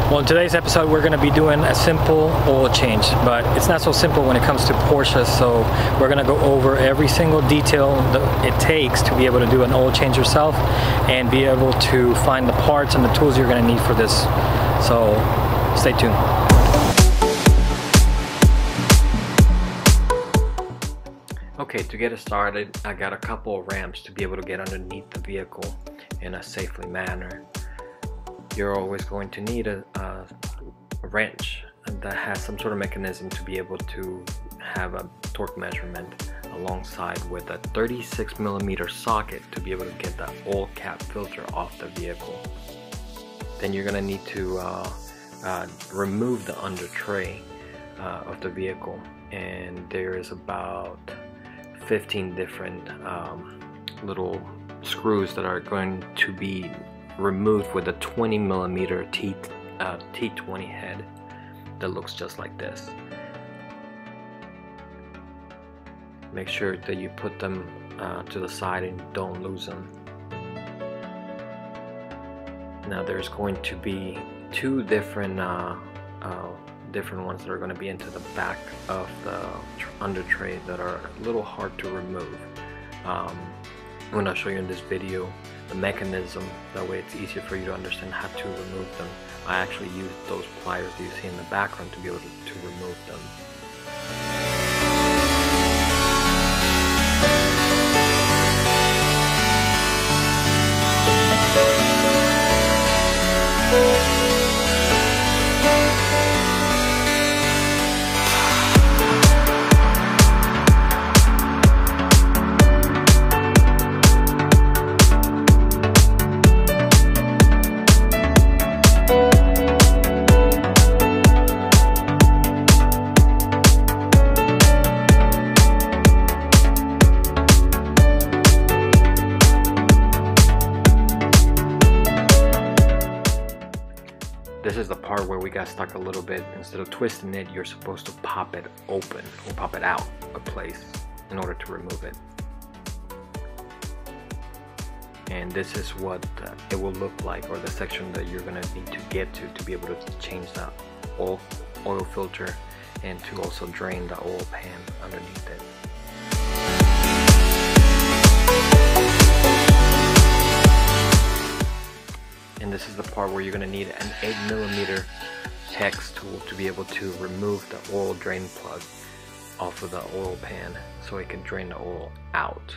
Well, in today's episode we're going to be doing a simple oil change, but it's not so simple when it comes to Porsche, so we're going to go over every single detail that it takes to be able to do an oil change yourself and be able to find the parts and the tools you're going to need for this. So stay tuned. Okay, to get it started, I got a couple of ramps to be able to get underneath the vehicle in a safely manner. You're always going to need a wrench that has some sort of mechanism to be able to have a torque measurement alongside with a 36mm socket to be able to get the oil cap filter off the vehicle. Then you're going to need to remove the under tray of the vehicle, and there is about 15 different little screws that are going to be removed with a 20mm T20 head that looks just like this. Make sure that you put them to the side and don't lose them. Now there's going to be two different ones that are going to be into the back of the under tray that are a little hard to remove. I'm going to show you in this video the mechanism, that way it's easier for you to understand how to remove them. I actually used those pliers that you see in the background to be able to remove them. This is the part where we got stuck a little bit. Instead of twisting it, you're supposed to pop it open or pop it out of place in order to remove it. And this is what it will look like, or the section that you're going to need to get to be able to change the oil filter and to also drain the oil pan underneath it. And this is the part where you're going to need an 8mm hex tool to be able to remove the oil drain plug off of the oil pan so it can drain the oil out.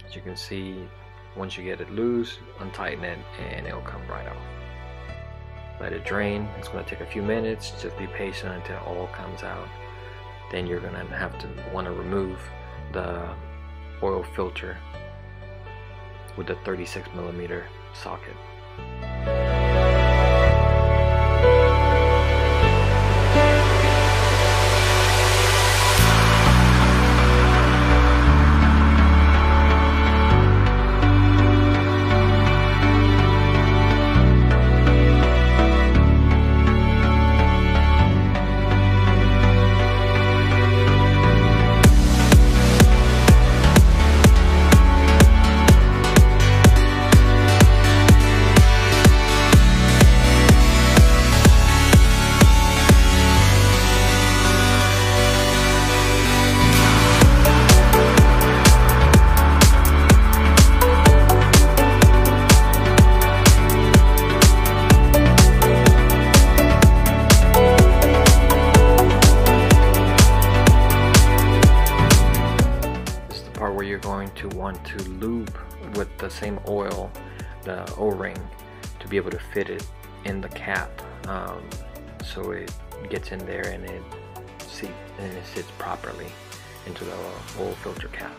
As you can see, once you get it loose, untighten it and it'll come right off. Let it drain. It's going to take a few minutes. Just be patient until it all comes out. Then you're going to want to remove the oil filter with the 36mm socket. You're going to want to lube with the same oil, the O-ring, to be able to fit it in the cap, so it gets in there and it sits properly into the oil filter cap.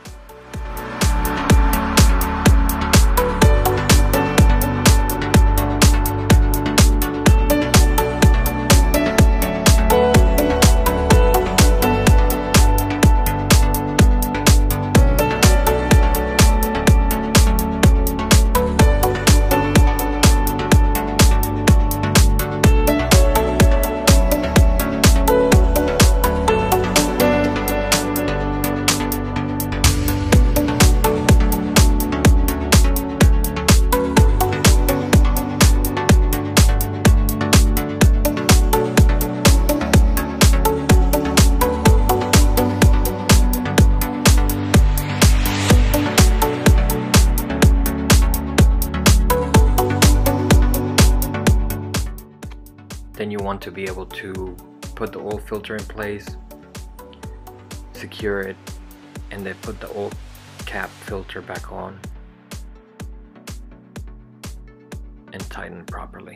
Then you want to be able to put the oil filter in place, secure it, and then put the oil cap filter back on and tighten properly.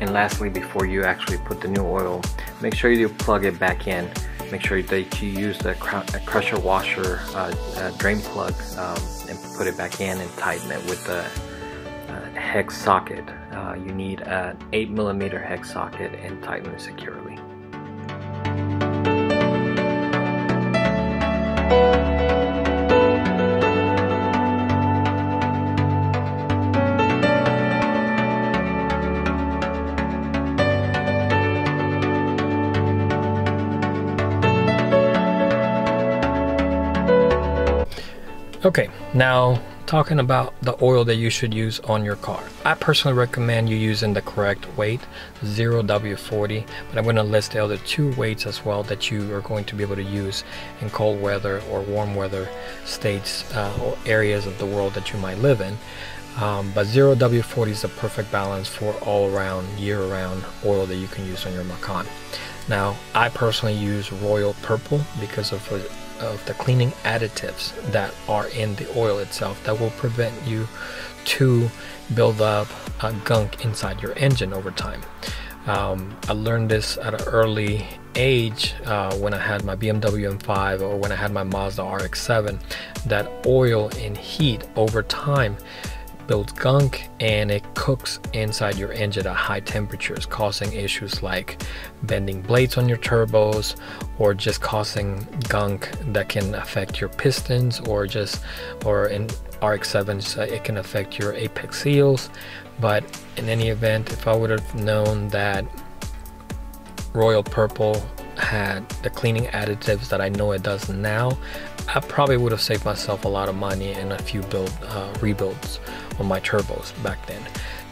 And lastly, before you actually put the new oil, make sure you plug it back in. Make sure that you use the crusher washer drain plug and put it back in and tighten it with the hex socket. You need an 8mm hex socket and tighten it securely. Okay, now talking about the oil that you should use on your car. I personally recommend you using the correct weight, 0W40, but I'm going to list the other two weights as well that you are going to be able to use in cold weather or warm weather states or areas of the world that you might live in. But 0W40 is the perfect balance for all-around, year-round oil that you can use on your Macan. Now, I personally use Royal Purple because of the cleaning additives that are in the oil itself that will prevent you to build up gunk inside your engine over time. I learned this at an early age when I had my BMW M5 or when I had my Mazda RX-7, that oil and heat over time builds gunk and it cooks inside your engine at high temperatures, causing issues like bending blades on your turbos or just causing gunk that can affect your pistons, or in RX-7s it can affect your apex seals. But in any event, if I would have known that Royal Purple had the cleaning additives that I know it does now, I probably would have saved myself a lot of money and a few rebuilds on my turbos back then.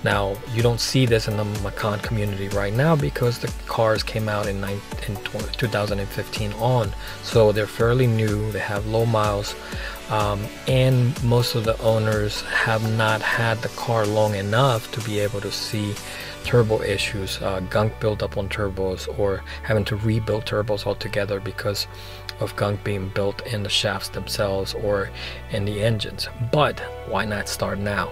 Now, you don't see this in the Macan community right now because the cars came out in 2015 on, so they're fairly new, they have low miles, and most of the owners have not had the car long enough to be able to see turbo issues, gunk buildup on turbos, or having to rebuild turbos altogether because of gunk being built in the shafts themselves or in the engines. But why not start now?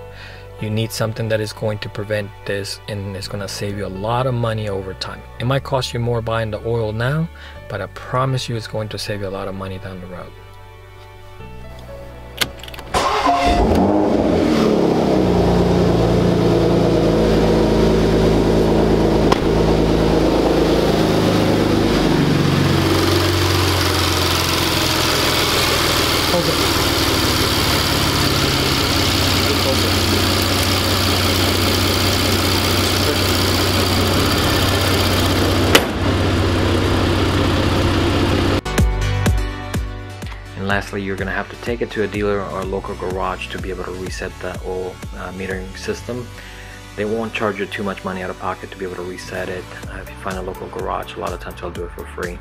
You need something that is going to prevent this, and it's going to save you a lot of money over time. It might cost you more buying the oil now, but I promise you it's going to save you a lot of money down the road. Lastly, you're going to have to take it to a dealer or a local garage to be able to reset the oil metering system. They won't charge you too much money out of pocket to be able to reset it. If you find a local garage, a lot of times they'll do it for free.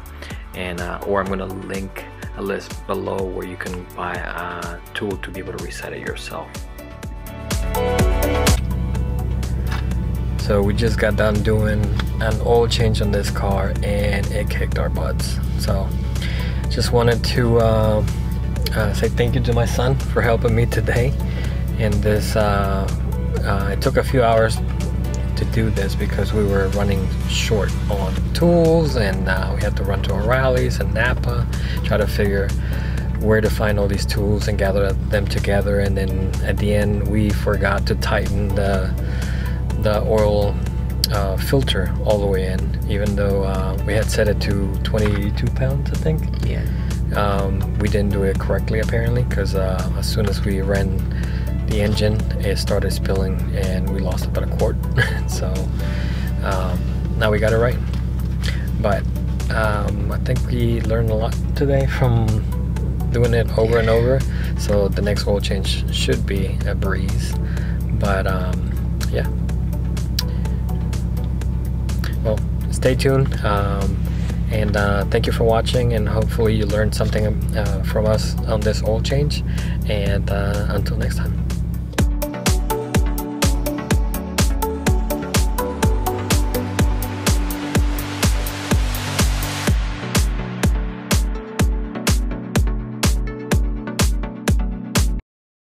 And or I'm going to link a list below where you can buy a tool to be able to reset it yourself. So we just got done doing an oil change on this car and it kicked our butts. So just wanted to say thank you to my son for helping me today. And this it took a few hours to do this because we were running short on tools, and we had to run to O'Reilly's and Napa, try to figure where to find all these tools and gather them together. And then at the end we forgot to tighten the oil filter all the way in, even though we had set it to 22 pounds, I think. Yeah. We didn't do it correctly apparently, because as soon as we ran the engine, it started spilling and we lost about a quart. So now we got it right. But I think we learned a lot today from doing it over and over, so the next oil change should be a breeze. But yeah, well, stay tuned, and thank you for watching, and hopefully you learned something from us on this oil change, and until next time.